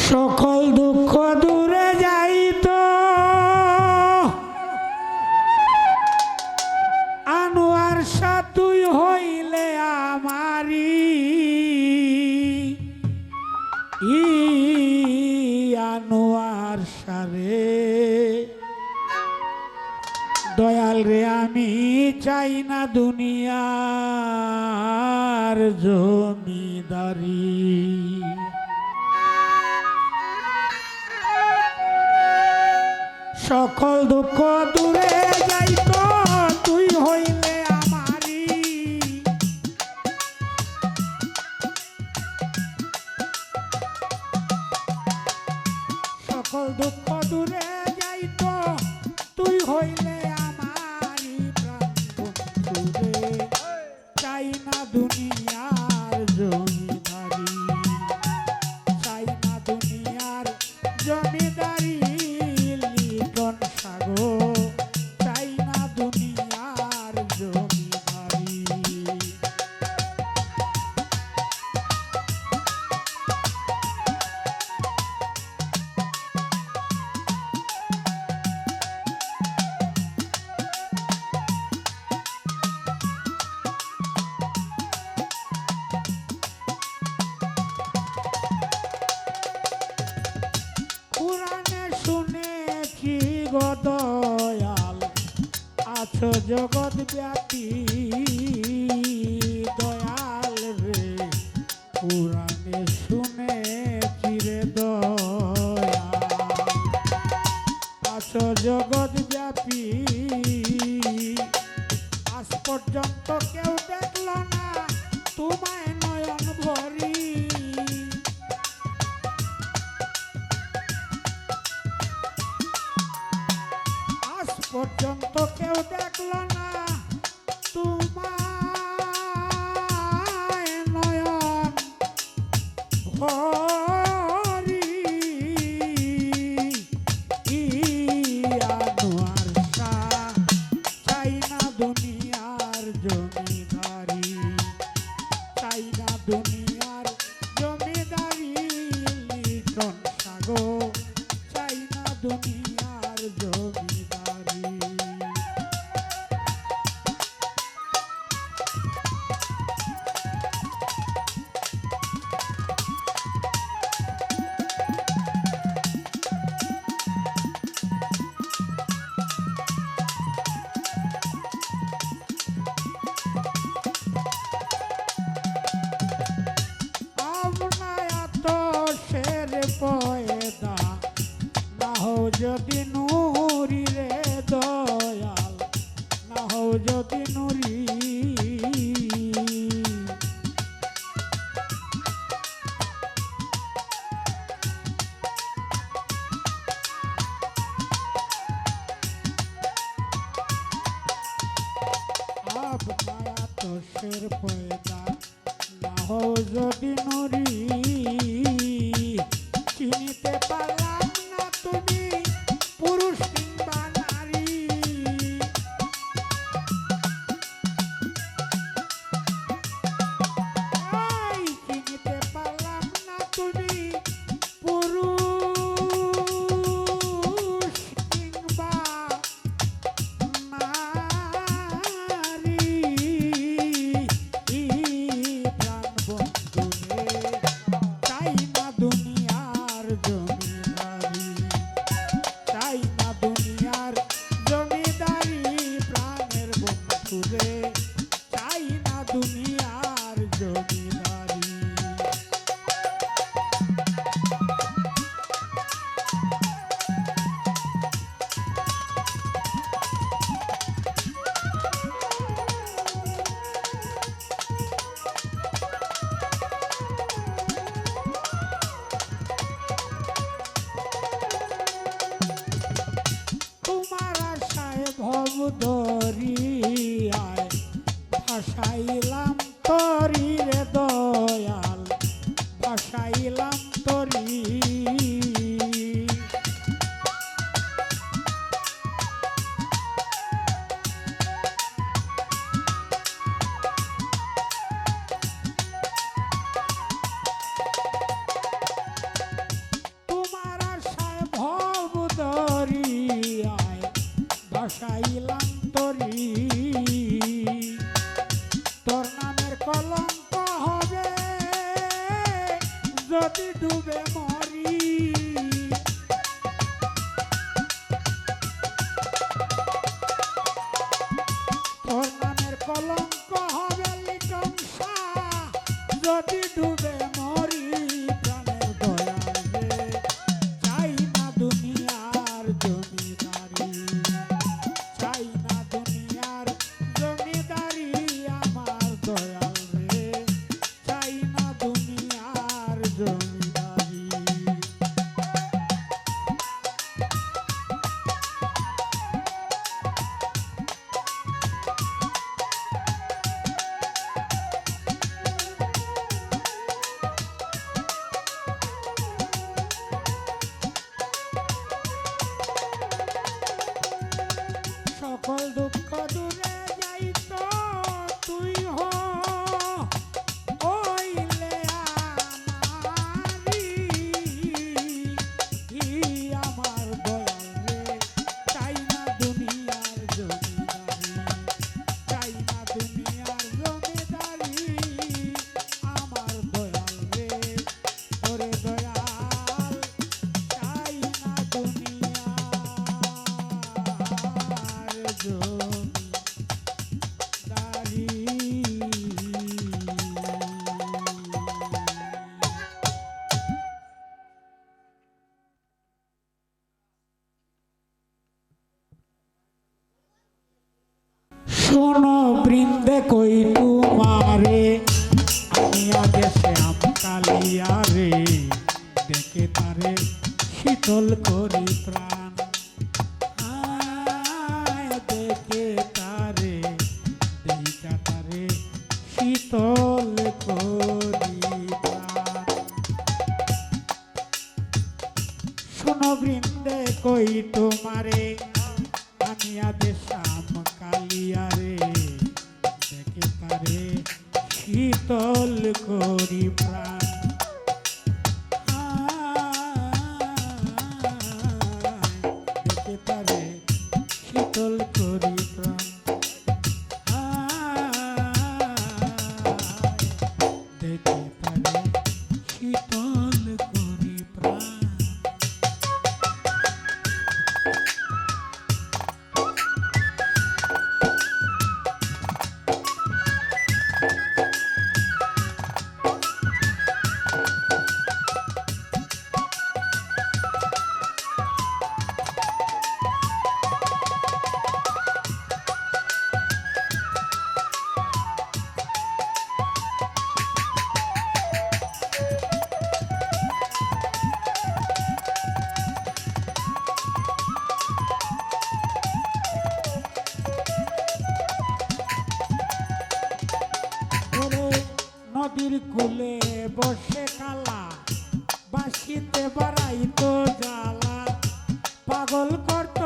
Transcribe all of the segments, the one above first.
সকল দুঃখ দূরে যাইত আনোয়ার শাহ তুই হইলে আমারি আনোয়ার শাহ রে দয়াল রে আমি চাই না দুনিয়ার জমিদারি সকল দুঃখ দূরে যাইত তুই হইলে আমারি সকল দুঃখ দূরে যাইত তুই হইলে আমারি প্রাণ বন্ধু রে চাই না দুনিয়ার জমিদারি চাই না দুনিয়ার জমিদারি চাই না দুনিয়ার জমিদারি পুরাণে শুনেছি গো দয়াল আছো জগৎ ব্যাপী দয়াল রে পুরাণে শুনেছি রে দয়াল আছো জগৎ ব্যাপী আজ পর্যন্ত কেউ দেখল না তোমায় নয়ন ভরি পর্যন্ত কেউ দেখল না তোমায় নয়ন ভরি আনোয়ার শাহ চাই না দুনিয়ার জমিদারি চাই না দুনিয়ার জমিদারি লিটন সাগর চাই না দুনিয়ার জমিদারি পয়দা না হও যদি নুরি রে দয়াল না হও যদি নুরি আপনায়া তোষের পয়দা না হও যদি নুরি চিনিতে পারলাম না তুমি পুরুষ কিংবা নারী চিনিতে পারলাম না তুমি পুরুষ কিংবা নারী প্রাণ বন্ধু রে চাই না দুনিয়ার জমিদারি চাই না দুনিয়ার জমিদারি প্রাণের বন্ধু রে চাই না দুনিয়ার জমিদারি তোমার আশায় ভব দরিয়ায় ভাসাইলাম তরি রে দয়াল ভাসাইলাম তরি ডুবে মরি তোর নামের কলঙ্ক হবে লিটংসা যদি ডুবে মরি প্রাণের দয়াল রে চাই না দুনিয়ার জমিদারি চাই না দুনিয়ার জমিদারি আমার দয়াল রে চাই না দুনিয়ার জমিদারি সকল দুঃখ দূরে যাইতো তুই হইলে আমারি আমার দয়াল রে চাই না দুনিয়ার জমিদারি চাই না দুনিয়ার জমিদারি আমার দয়াল রে ওরে দয়াল চাই না দুনিয়ার জমিদারি শোনো বৃন্দে কই তোমারে আমি আগে শ্যাম কালিয়া রে দেখে তারে শীতল করি প্রাণ আয় দেখে তারে দেখা তারে শীতল করি প্রাণ শোনো বৃন্দে কই তোমারে আমি আগে শ্যাম কালিয়া রে দেখে তারে শীতল করি প্রাণ দেখে তারে শীতল করি প্রাণ দেখে তারে শীতল করি প্রাণ নদীর কূলে বসে কালা বাঁশিতে বাড়াইতো জ্বালা পাগল করত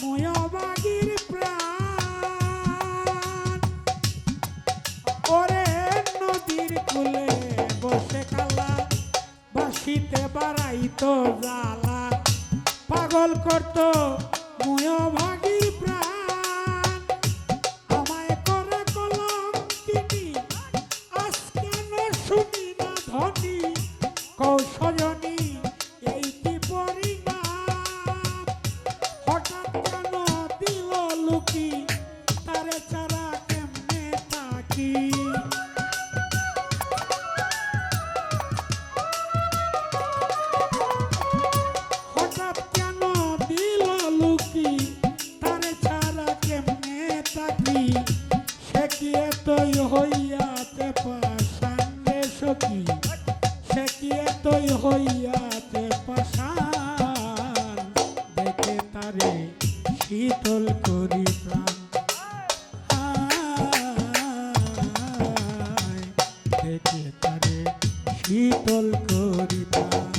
ময়বাগির প্রাণ ওরে নদীর কূলে বসে কালা বাঁশিতে বাড়াইতো জ্বালা পাগল করত ময়বাগির প্রাণ কৌশলনী এই কি পরিণাম হঠাৎ কেন দিল লুকি তারে ছাড়া কেমনে থাকি হঠাৎ কেন দিল লুকি তারে ছাড়া কেমনে থাকি সে কি এতই হইয়াতে পাশান রে সখী সে কি এতই হইয়াতে পাশান দেখে তারে শীতল করি প্রাণ দেখে তারে শীতল করি প্রাণ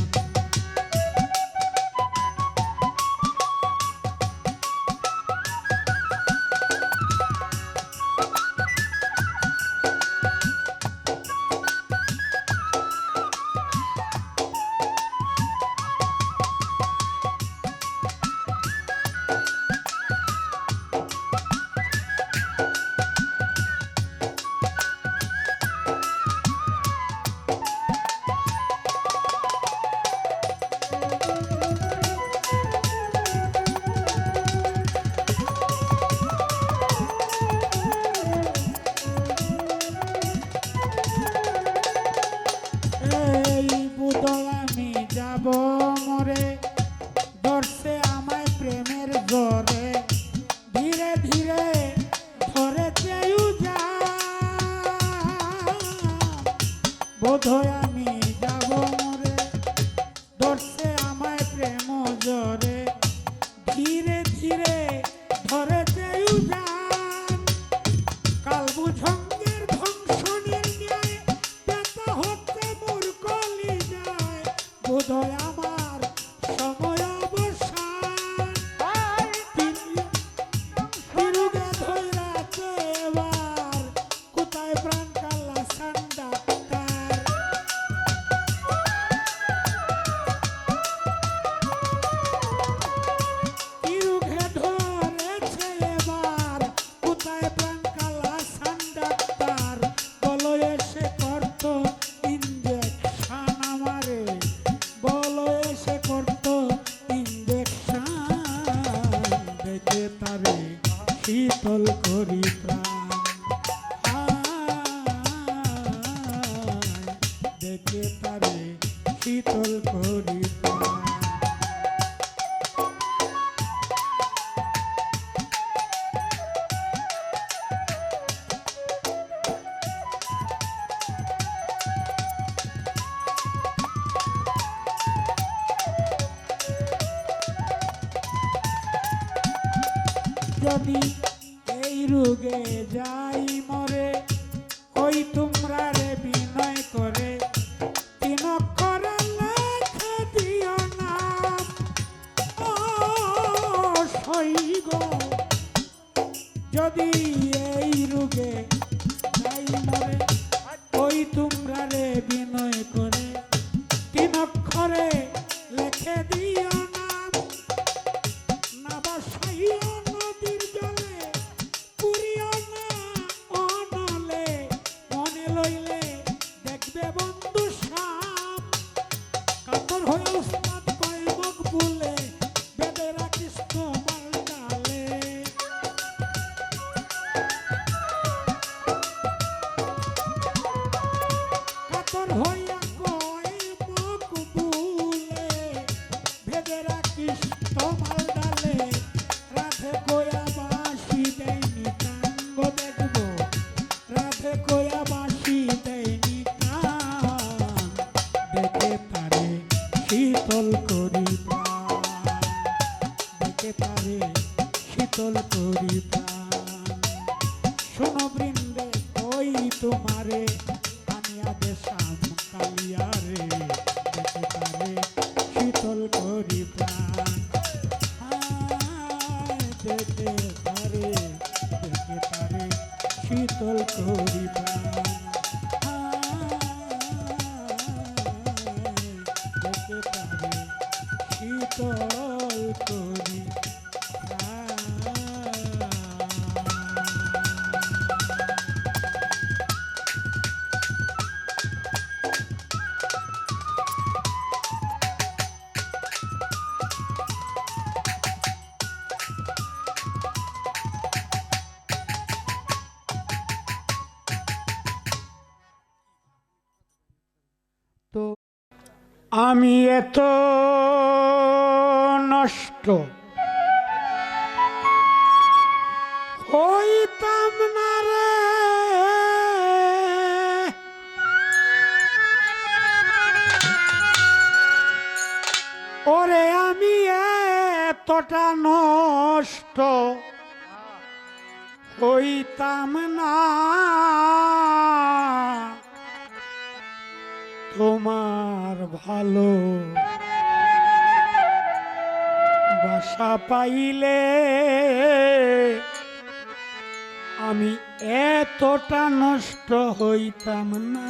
যাব মরে ধরছে আমায় প্রেমের জ্বরে ধীরে ধীরে ধরেছে বোধহয় আমি যাব মরে ধরছে আমায় প্রেম জ্বরে ধীরে ধীরে ধরেছে কাল বুঝঙ্গের ধ্বংসনের ন্যায় ব্যথা হচ্ছে মোর কলি যায় বোধহয় আমার সময় অবসান তিরুগে ধৈরাছে এবার কোথায় প্রাণ কাল্লা সান্ডা শীতল করি প্রাণ দেখে তারে শীতল করি প্রাণ যদি এই রোগে যাই মরে কই তোমরা রে বিনয় করে তিন অক্ষরে লেখে দিও নাম ও সইগ যদি এই রোগে যাই মরে কই তোমরা রে বিনয় করে তিন অক্ষরে লেখে দিও নাম না বাসাইও হইয়া কয় মুখ বুলে ভেদে রাখিস তোমার ডালে রাধে কয়া বাঁশি দেয়নি টাঙ্গ দেখবো রাধে কয়া বাঁশি দেয়নি টান দেখে তারে শীতল করি প্রাণ দেখে তারে শীতল করি প্রাণ শোনো বৃন্দে ওই তোমারে শ্যাম কালিয়া রে দেখে তারে শীতল করি প্রাণ দেখে তারে শীতল করি প্রাণ দেখে তারে শীতল করি আমি এত নষ্ট হইতাম না রে ওরে আমি এতটা নষ্ট হইতাম না তোমার ভালো বাসা পাইলে আমি এতটা নষ্ট হইতাম না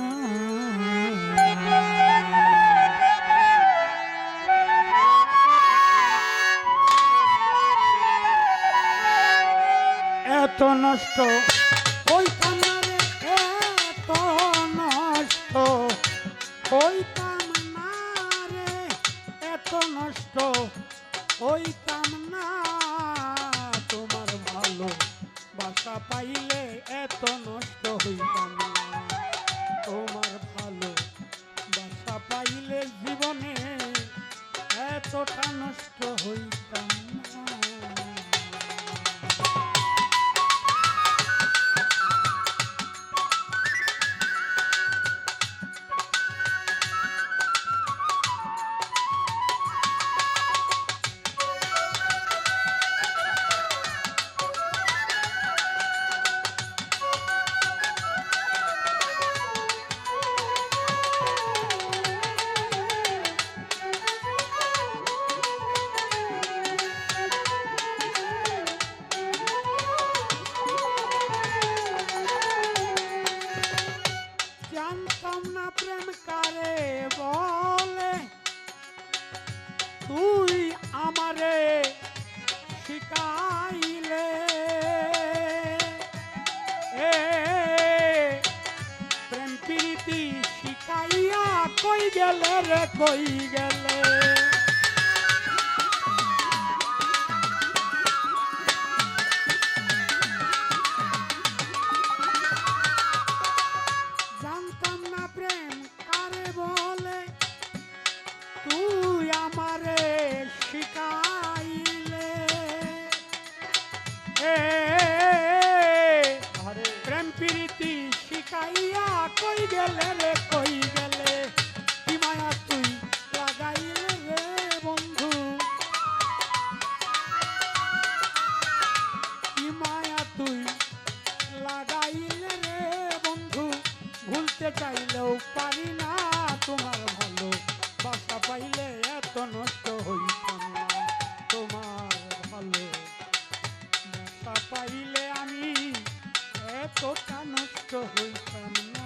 এত নষ্ট হইতাম না রে এত নষ্ট হইতাম না রে এত নষ্ট হইতাম না তোমার ভালো বাসা পাইলে এত নষ্ট হইতাম না তোমার ভালো বাসা পাইলে জীবনে এতটা নষ্ট হইতাম না। জানতাম না প্রেম কারে বলে, তুই আমারে শিখাইলে। প্রেম প্রীতি শিখাইয়া কই গেলে রে কই গেলে। জানতাম না প্রেম কারে বলে, তুই আমারে শিখাইলে। প্রেম প্রীতি শিখাইয়া কই গেলে রে কই গেলে। কি মায়া তুই লাগাইলে রে বন্ধু, কি মায়া তুই লাগাইলে রে বন্ধু। ভুলতে চাইলেও পারি না তোমার ভালো বাসা পাইলে এত নষ্ট হইতাম না। তোমার ভালো বাসা পাইলে আমি এতটা নষ্ট হইতাম না।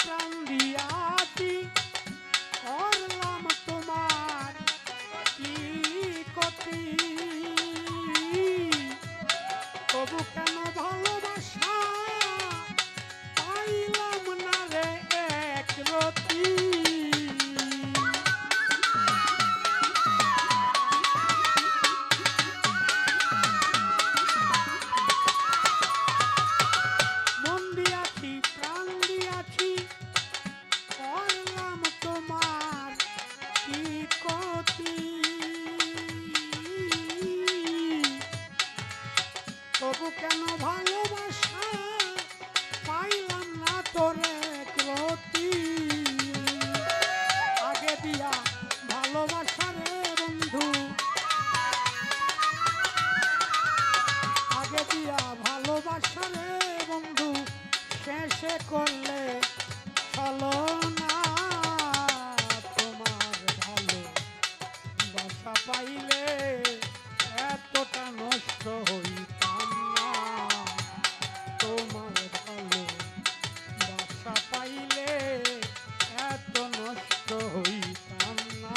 প্রাণ দিয়াছি করলাম তোমার কি ক্ষতি, তবু কেন ভালোবাসা পাইলাম না রে এক রতি। মন দিয়াছি প্রাণ দিয়াছি করলাম তোমার কি ক্ষতি, তবু কেন ভালোবাসা পাইলাম না তোরে রতি। আগে দিয়া ভালোবাসা রে বন্ধু, আগে দিয়া ভালোবাসা রে বন্ধু, শেষে করলে চলো না। তোমার ভালো বাসা পাইলে এতটা নষ্ট হইতাম না। তোমার ভালো বাসা পাইলে এত নষ্ট হইতাম না।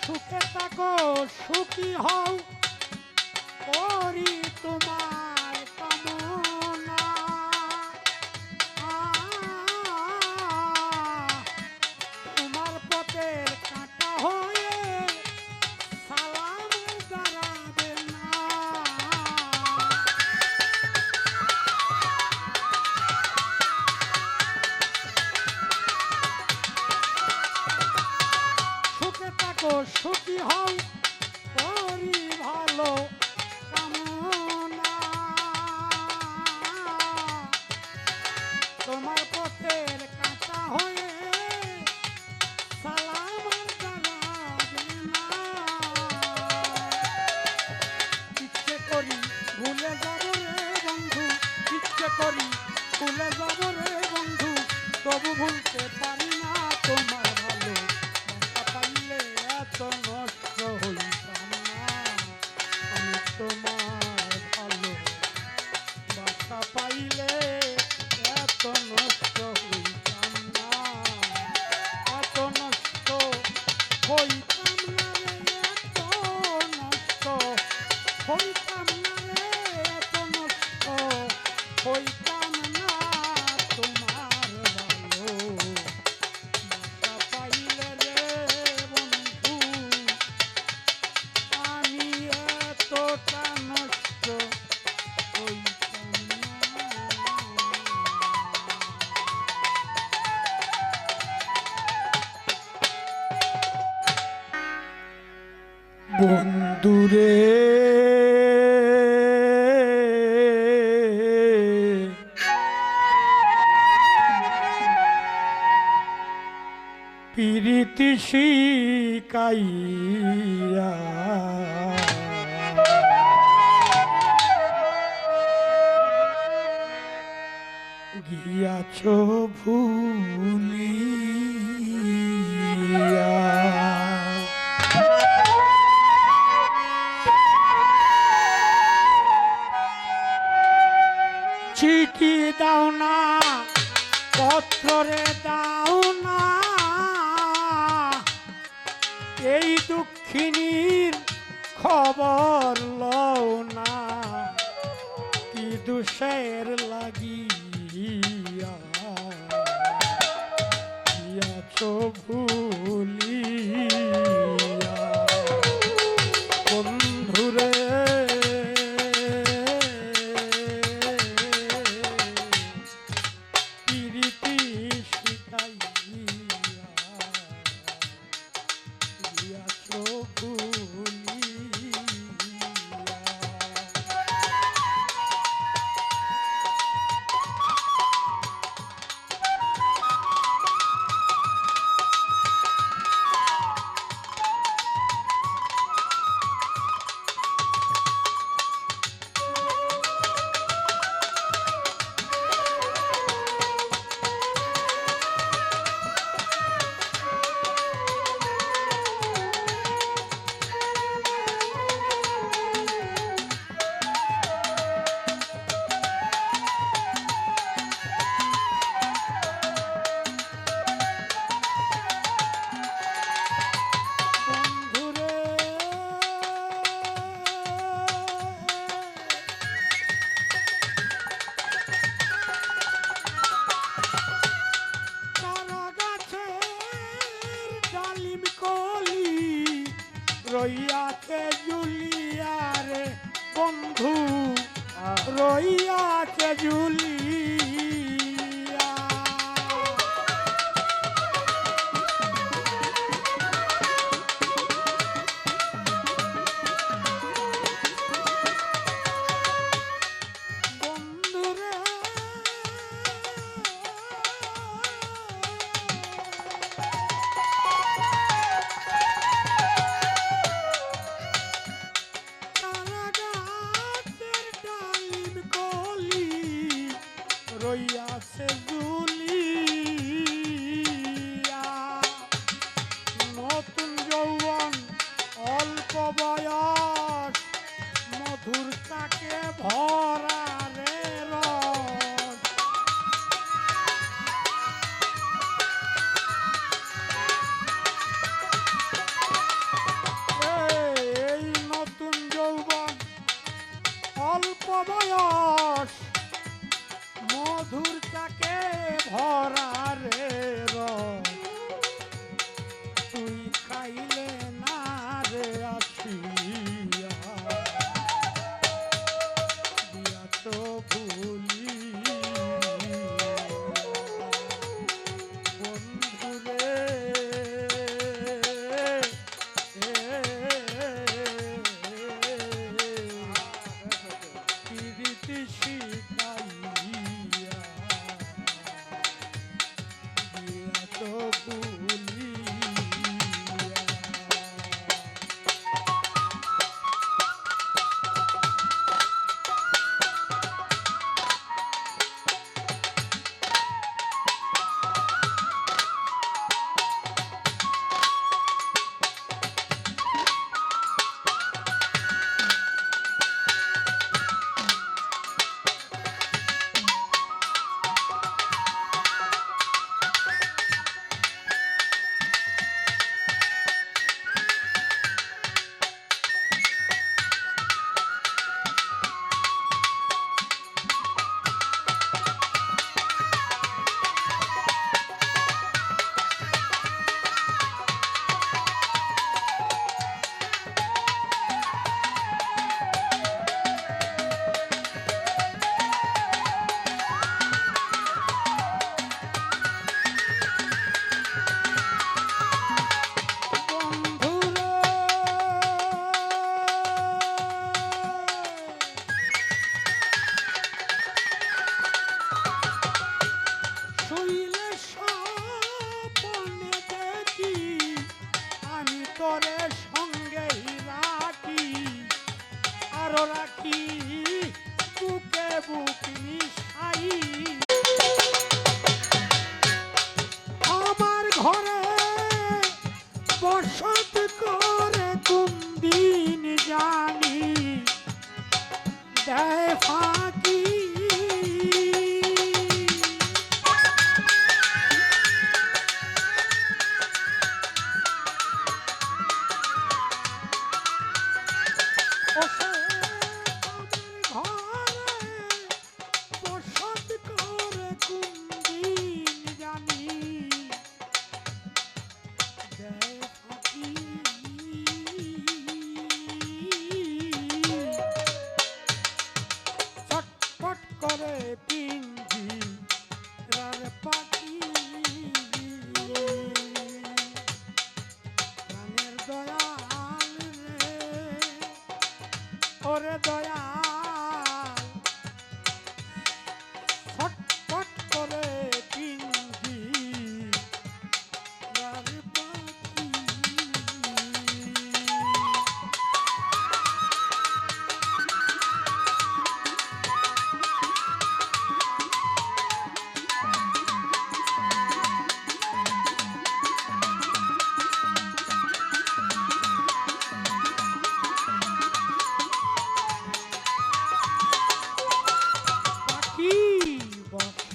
সুখে থাকো সুখী হও করি তোমার কামনা। তোমার পথের কাঁটা হয়ে সালাম দাঁড়াবে না। সুখে থাকো সুখী হও করি ভালো কামনা। তোমার পথের কাঁটা হয়ে সালাম জানাবে না। ইচ্ছে করি ভুলে যাব রে বন্ধু, ইচ্ছে করি ভুলে যাব রে বন্ধু। তবু ভুলতে পারি না তোমার ভালো বাসা পাইলে এত নষ্ট হইতাম না আমি তোমার ভালো বাসা পাইলে এত নষ্ট হইতাম না এত নষ্ট হইতাম না রে এত নষ্ট হইতাম না রে এত নষ্ট হইতাম না তোমার ভালো বাসা পাইলে রে বন্ধু আমি এতটা নষ্ট হইতাম না। বন্ধুরে প্রীতি শিকাইয়া গিয়াছ ভুলিয়া চিঠি দাও না পত্রে দাও না এই দুঃখিনীর খবর লও না কি দুষের লাগিয়া গিয়াছ ভুলিয়া বন্ধুরে প্রীতি শিখাইয়া গিয়াছ ভুলিয়া। রইয়াছে জুলিয়া রে বন্ধু রইয়াছে জুলিয়া বন্ধুরে রইয়াছে জুলিয়া নতুন যৌবন অল্প বয়স মধুর তাকে ভরা রে রস এই নতুন যৌবন অল্প বয়স মধুর তাকে ভরা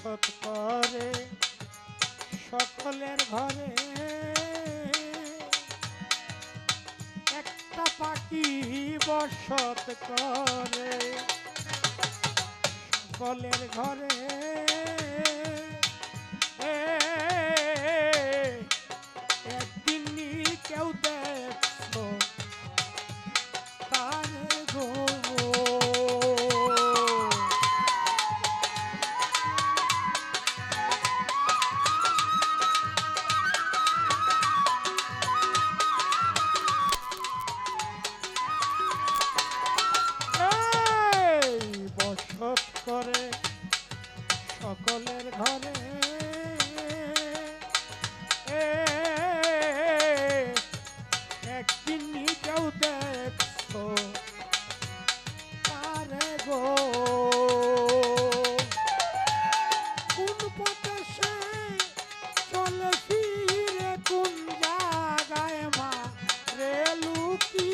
বসত করে সকলের ঘরে, একটা পাখি বসত করে সকলের ঘরে। একদিন কেউ দেখছো তার গো। বসত করে সকলের ঘরে, একদিন কেউ দেখছো তারে গো। কোন পথে সে চলে ফিরে, কোন জায়গায় মা রে লুকি।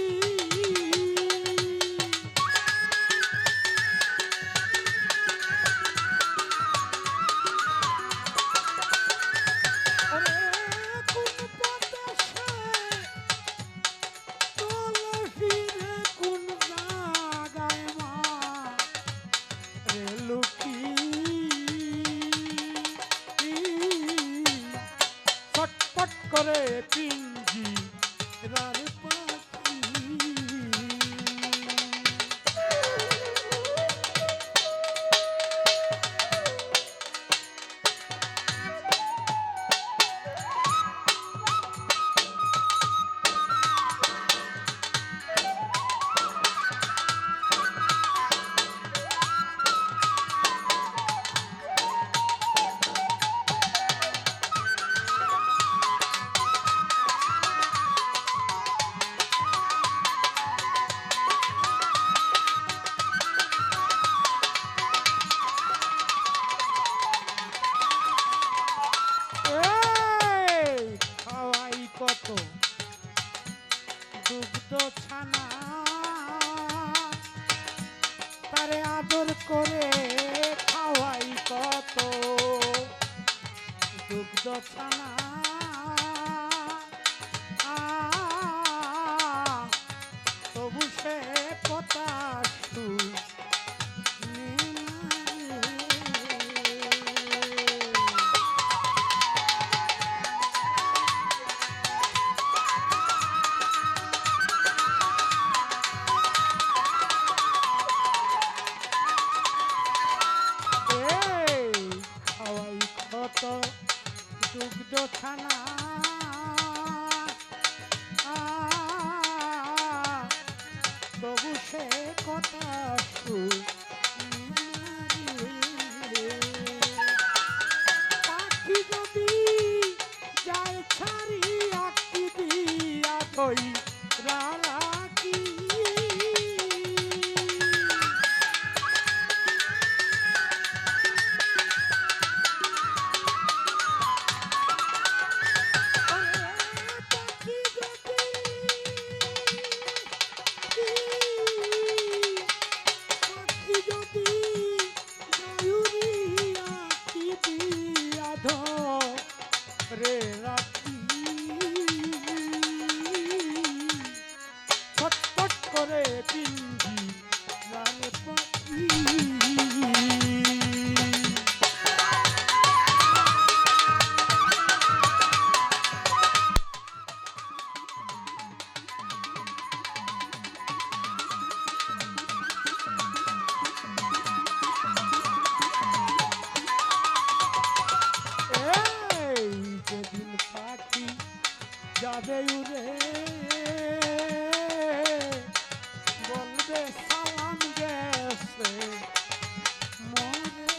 ছটপট করে পিঞ্জি রার পাখি। কত দুগ্ধ ছানা, তারে আদর করে খাওয়াই কত দুগ্ধ ছানা। তবু সে কথা দুগ্ধ ছানা, তবু সে কথা পাখি যদি যায় ছাড়িয়া কি দিয়া ধই রাখি। রে রাখি ছটপট করে পিঞ্জি রার পাখি। যাবে উড়ে বলবে সালাম গেছে মরে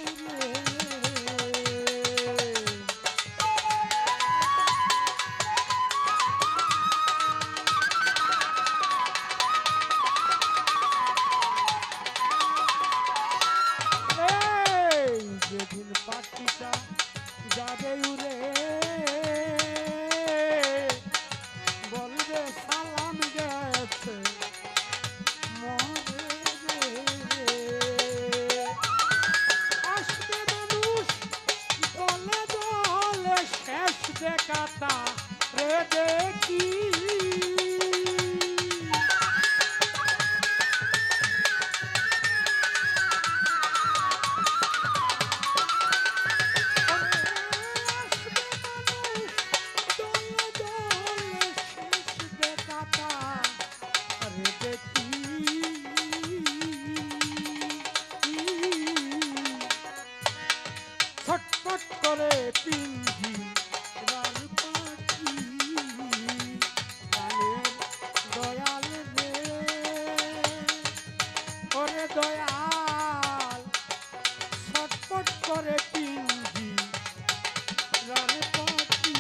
যেদিন পাখিটা যাবে উড়ে বলবে সালাম গেছে মরে। আসবে মানুষ কাতা রে দেখি ছটপট করে পিঞ্জি রান পাখি প্রাণের দয়াল রে ওরে দয়াল ছটপট করে পিঞ্জি রান পাখি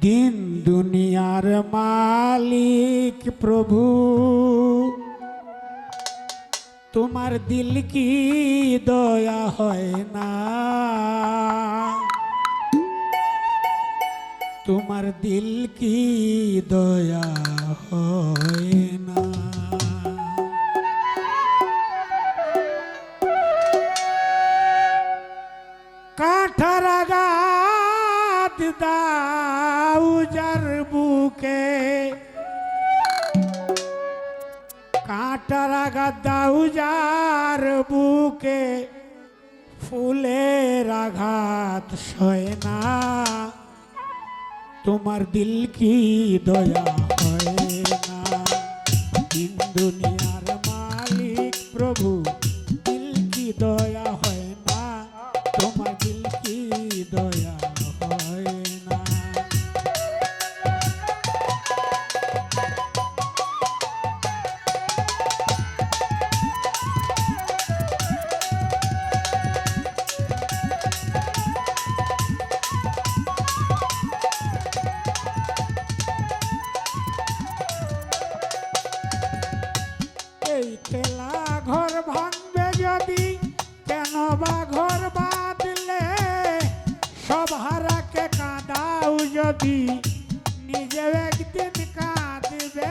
দিন দুনিয়ার মালিক প্রভু তোমার দিল কি দয়া হয় না তোমার দিল কি দয়া হয় না কাঠার আঘাত দাও যার বুকে কাঁটার আঘাত দাও যার বুকে ফুলের আঘাত সয় না তোমার দিল কি দয়া হয় না দিন দুনিয়ার মালিক প্রভু দিল কি দয়া হয় না তোমার দিল কি দয়া হয় না এই খেলা ঘর ভাঙবে যদি কেন বা ঘর বাঁধলে সব হারাকে কাঁদাও যদি নিজে একদিন কাঁদবে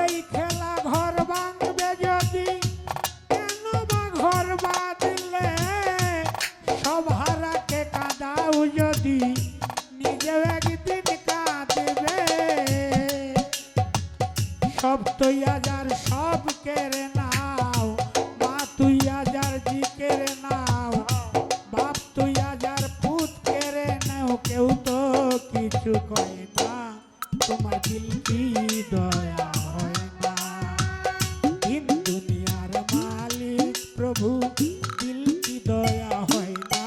এই খেলা ঘর ভাঙবে যদি কেন বা ঘর বাঁধলে সব হারাকে কাঁদাও যদি নিজে একদিন কাঁদবে সব তুই আজার সব কেড়ে নাও মা তুই আজার জি কেড়ে নাও বাপ তুই আজার পুত কেড়ে নাও কেউ তো কিছু কয় না তোমার দিল কি দয়া হয় না দিন দুনিয়ার মালিক প্রভু দিল কি দয়া হয় না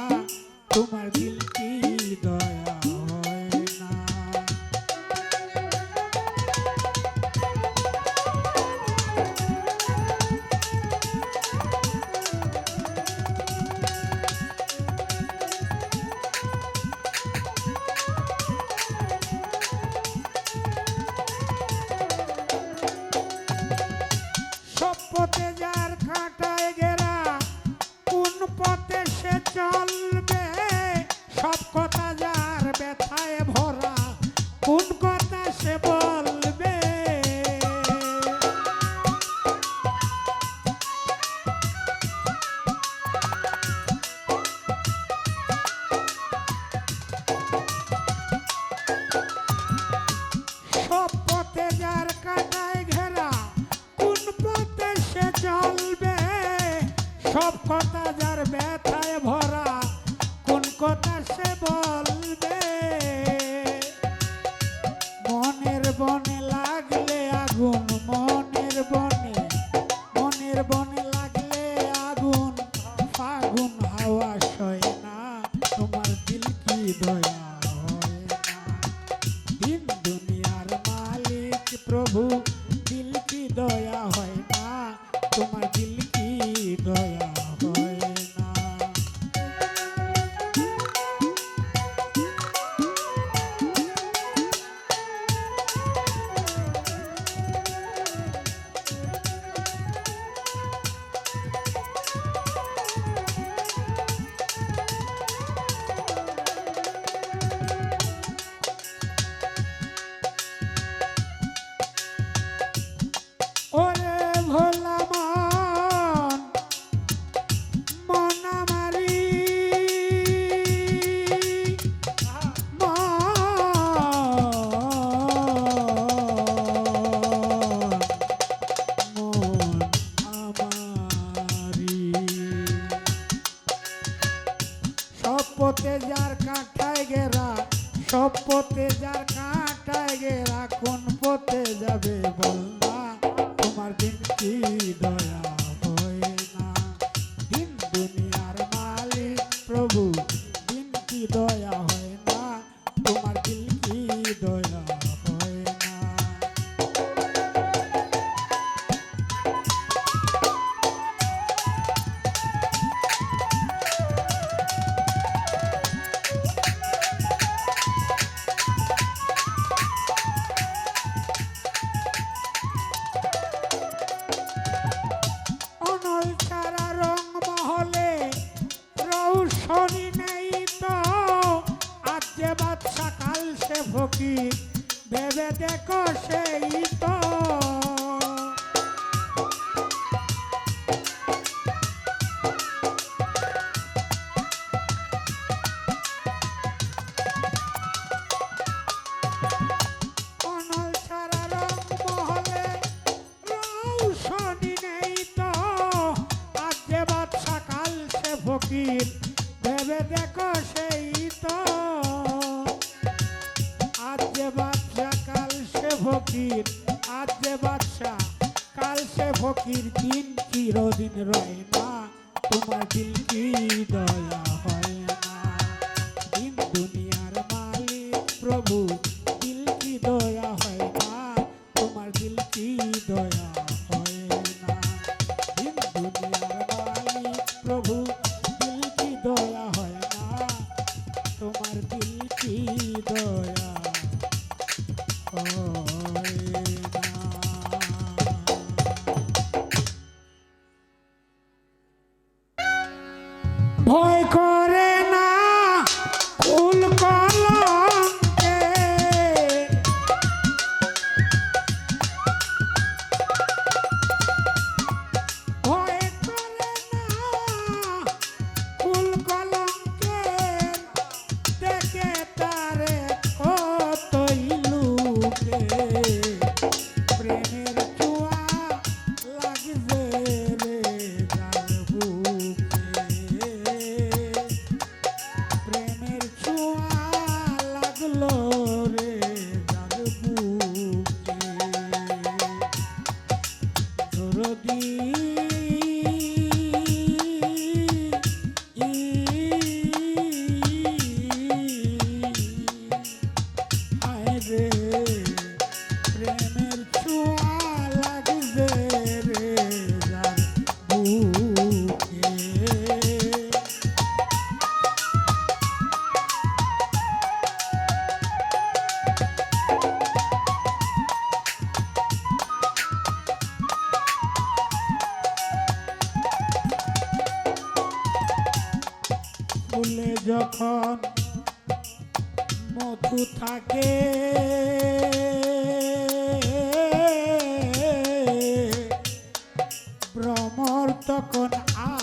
তোমার দিল কি দয়া হয় না পথে যার কাঁটায় গেরা কোন পথে যাবে বল না, তোমার দিন কি দয়া হয় না। দিন দুনিয়ার মালিক প্রভু, দিন কি দয়া হয় না, তোমার দিল কি দয়া হয় না। অনল ছাড়া রং মহলে রৌশনি নেই তো, আজ যে বাদশা কাল সে ফকির, ভেবে দেখো সেই তো। অনল ছাড়া রং মহলে রৌশনি নেই তো, আজ যে বাদশা কাল সে ফকির, ভেবে দেখো সেই তো। আজ যে বাদশা কাল সে ফকির, আজ যে বাদশা কাল সে ফকির, দিন চিরদিন রয় না, তোমার দিল কি দয়া হয় না। দিন দুনিয়ার মালিক প্রভু, দিল কি দয়া হয় না, তোমার দিল কি দয়া হয় না। দিন দুনিয়ার মালিক প্রভু, দিল কি দয়া হয় না, তোমার দিল কি দয়া হয় না। ভয় করে না কুল কলঙ্কে, ভয় করে না কুল কলঙ্কে, দেখে তারে কতই লুকে। প্রেমের ছোঁয়া লাগছে রে যার বুকে, প্রেমের ছোঁয়া লাগলো রে যার বুকে। দরদি হায় রে, প্রেমের ছোঁয়া লাগছে রে যার বুকে। ফুলে যখন মধু থাকে, ভ্রমর তখন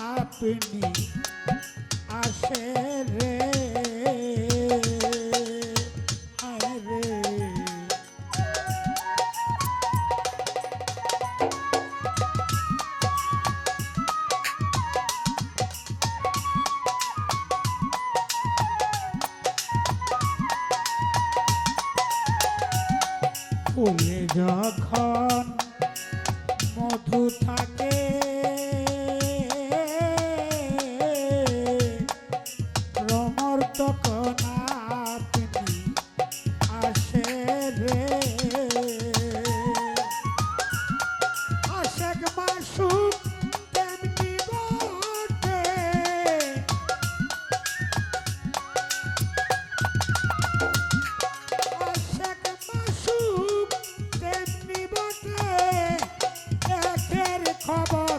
আপনি আসে রে, হায় রে। ফুলে যখন মধু থাকে, ভ্রমর তখন আপনি আসে রে। আশেক মাসুক তেমনি বটে, আশেক মাসুক তেমনি বটে, একের খবর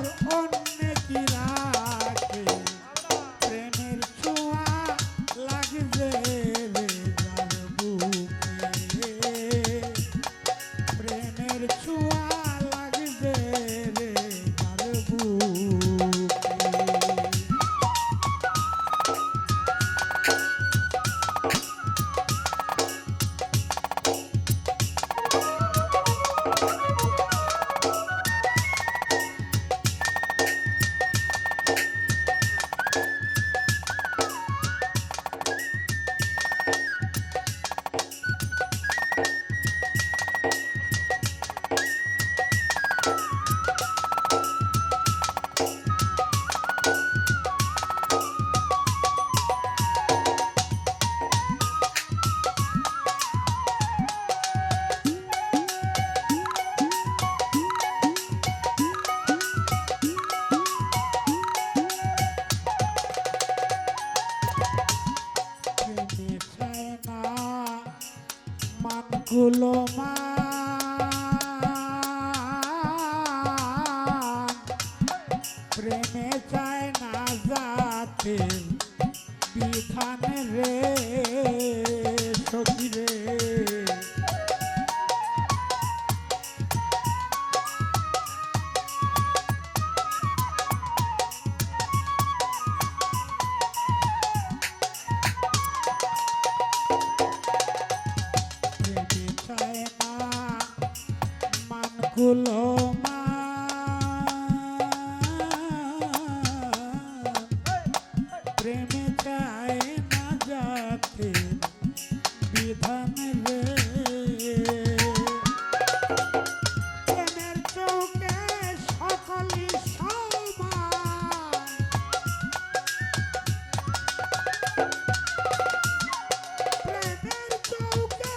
মানগুলো প্রেমে চায় না যাতে বিধান রে সখী রে। প্রেমে চায় না মানগুলো প্রেমে চায় না যাতে বিধান রে। প্রেমের চৌকে সকলই সমান, প্রেমের চৌকে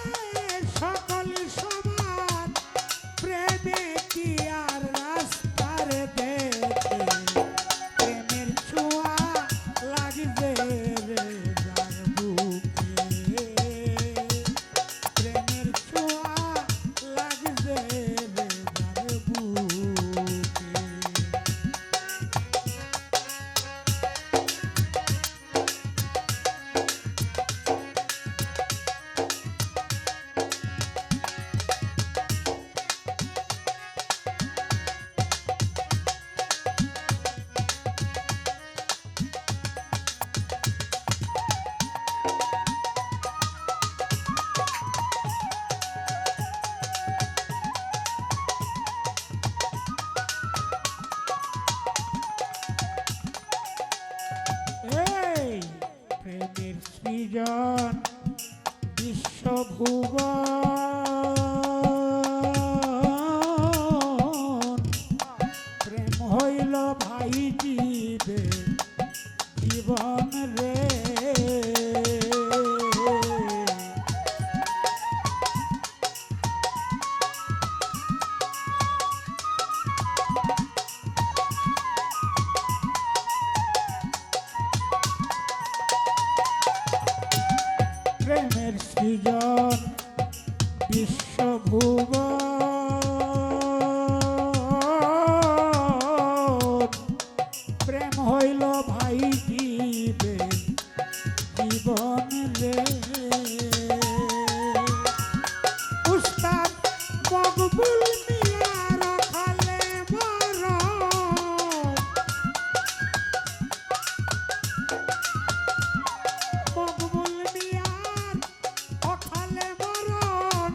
সকলই সমান, প্রেমে কি আর রাস্তার দেখে প্রেমের ছোঁয়া লাগবে রে যার বুকে, প্রেমের ছোঁয়া লাগবে রে যার বুকে। এই প্রেমের সৃজন বিশ্বভুবন, প্রেম হইল ভাই জীবে জীবন রে। প্রেমের সৃজন বিশ্বভুবন, প্রেম হইল ভাই জীবে জীবন রে। উস্তাদ মকবুল মিয়া রাখালে মরণ, মকবুল মিয়ার অখালে মরণ,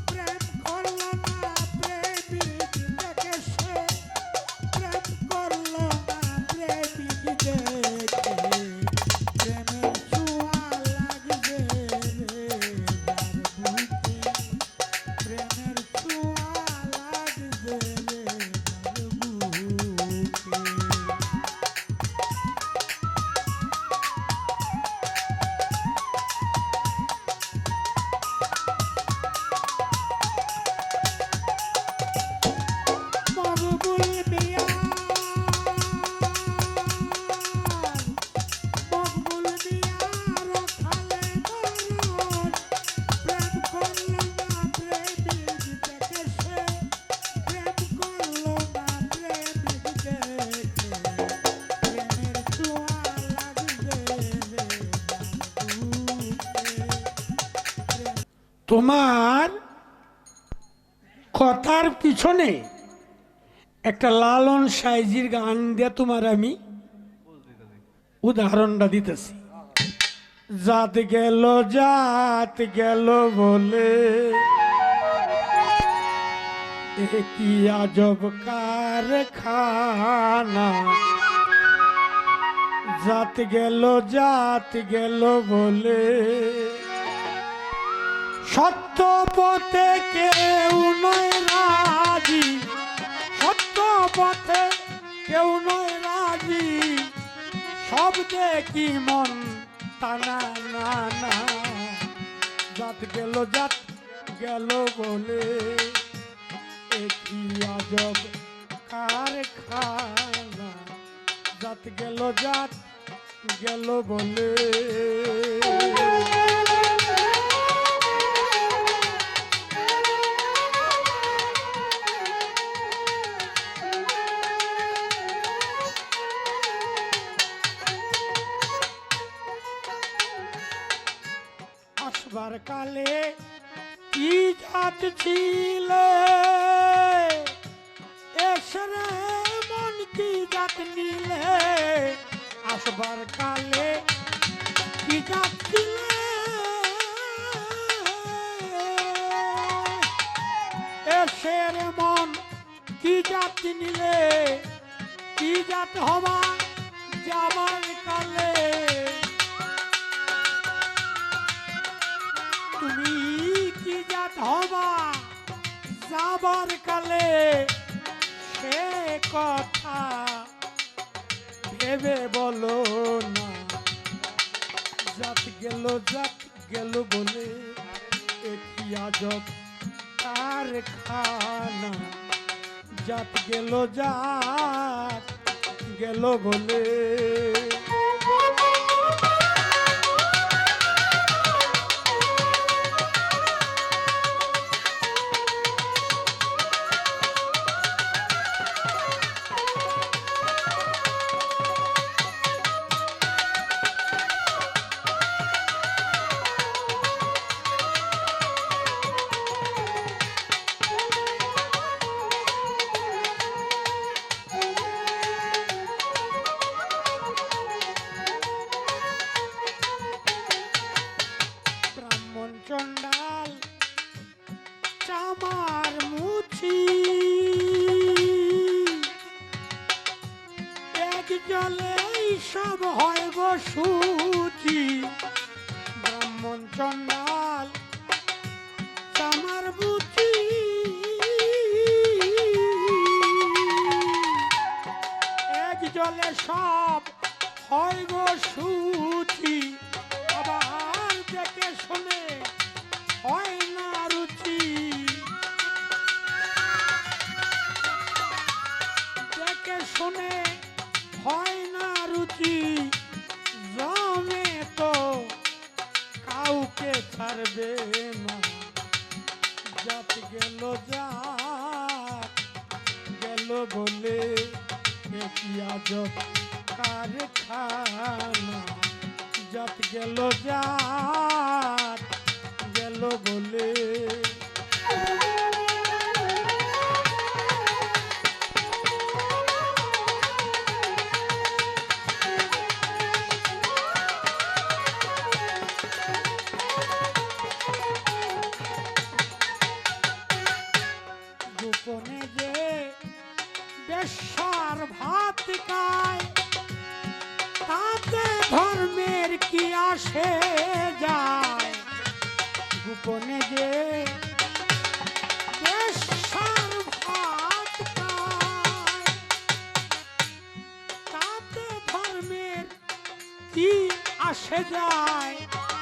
প্রেম করল না প্রেমিক দেখে সে, প্রেম করল না প্রেমিক দেখে, প্রেমের ছোঁয়া লাগবে রে যার বুকে, প্রেমের ছোঁয়া লাগবে রে যার বুকে। মকবুল মিয়া, মকবুল মিয়া রাখালে মরণ, প্রেম করল না প্রেমিক দেখে সে, প্রেম করল না প্রেমিক দেখে, প্রেমের ছোঁয়া লাগবে রে যার বুকে। তোমার কথার পিছনে একটা লালন সাইজির গান দিয়ে তোমার আমি উদাহরণটা দিতেছি। জাত গেল বলে এ কি আজব কারখানা, জাত গেল বলে সত্য পথে কেউ নয় রাজি, সত্য পথে কেউ নয় রাজি, সব দেখি মন টানা না না। জাত গেল বলে এ কি আজব কারখানা, জাত গেল, বলে জাত ছিলে এসরে মন কি জাত নিলে আসবার কালে কি জাত ছিলে এসের মন কি জাত নিলে কি জাত হবা যাবার কালে তুমি কি জাত হবা যাবার কালে সে কথা ভেবে বলো না জাত গেল বলে একটি আজব কারখানা জাত গেল বলে চন্ডাল চামার মুছি এক জলে সব হয় গো সুচি ব্রাহ্মণ চন্ডাল চামার মুছি এক জলে সব হয় গো সুচি আবার দেখে শুনে হয় না রুচি দেখে শুনে হয় না রুচি জমে তো কাউকে ছাড়বে না জাত গেল বলে কি আজব কারখানা জাত গেল বলে গোপনে যে বেশ্যার ভাত খায় তাতে ধর্মের কি আসে যায় গোপনে যে বেশ্যার ভাত খায় তাতে ধর্মের কি আসে যায়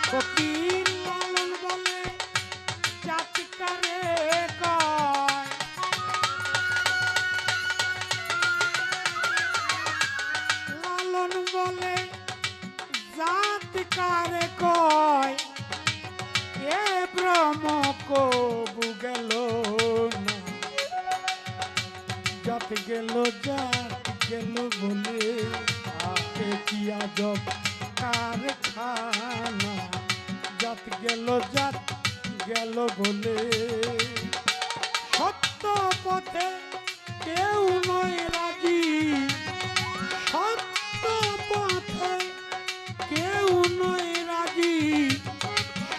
ফকির লালন বলে জাতকারে কয় লালন বলে জাতকারে কয় এ ব্রহ্ম কবু গেল না জাত গেল বলে কি আজব কারখানা জাত গেল বলে সত্য পথে কেউ নয় রাজি সত্য পথে কেউ নয় রাজি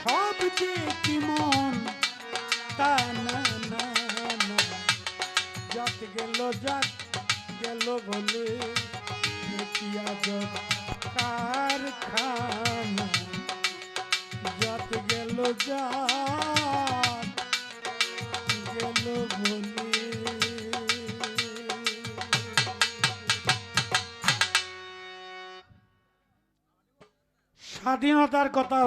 সব যে কি মন তা না জাত গেল বলে কি আজব কারখানা জাত গেল বলে স্বাধীনতার কথা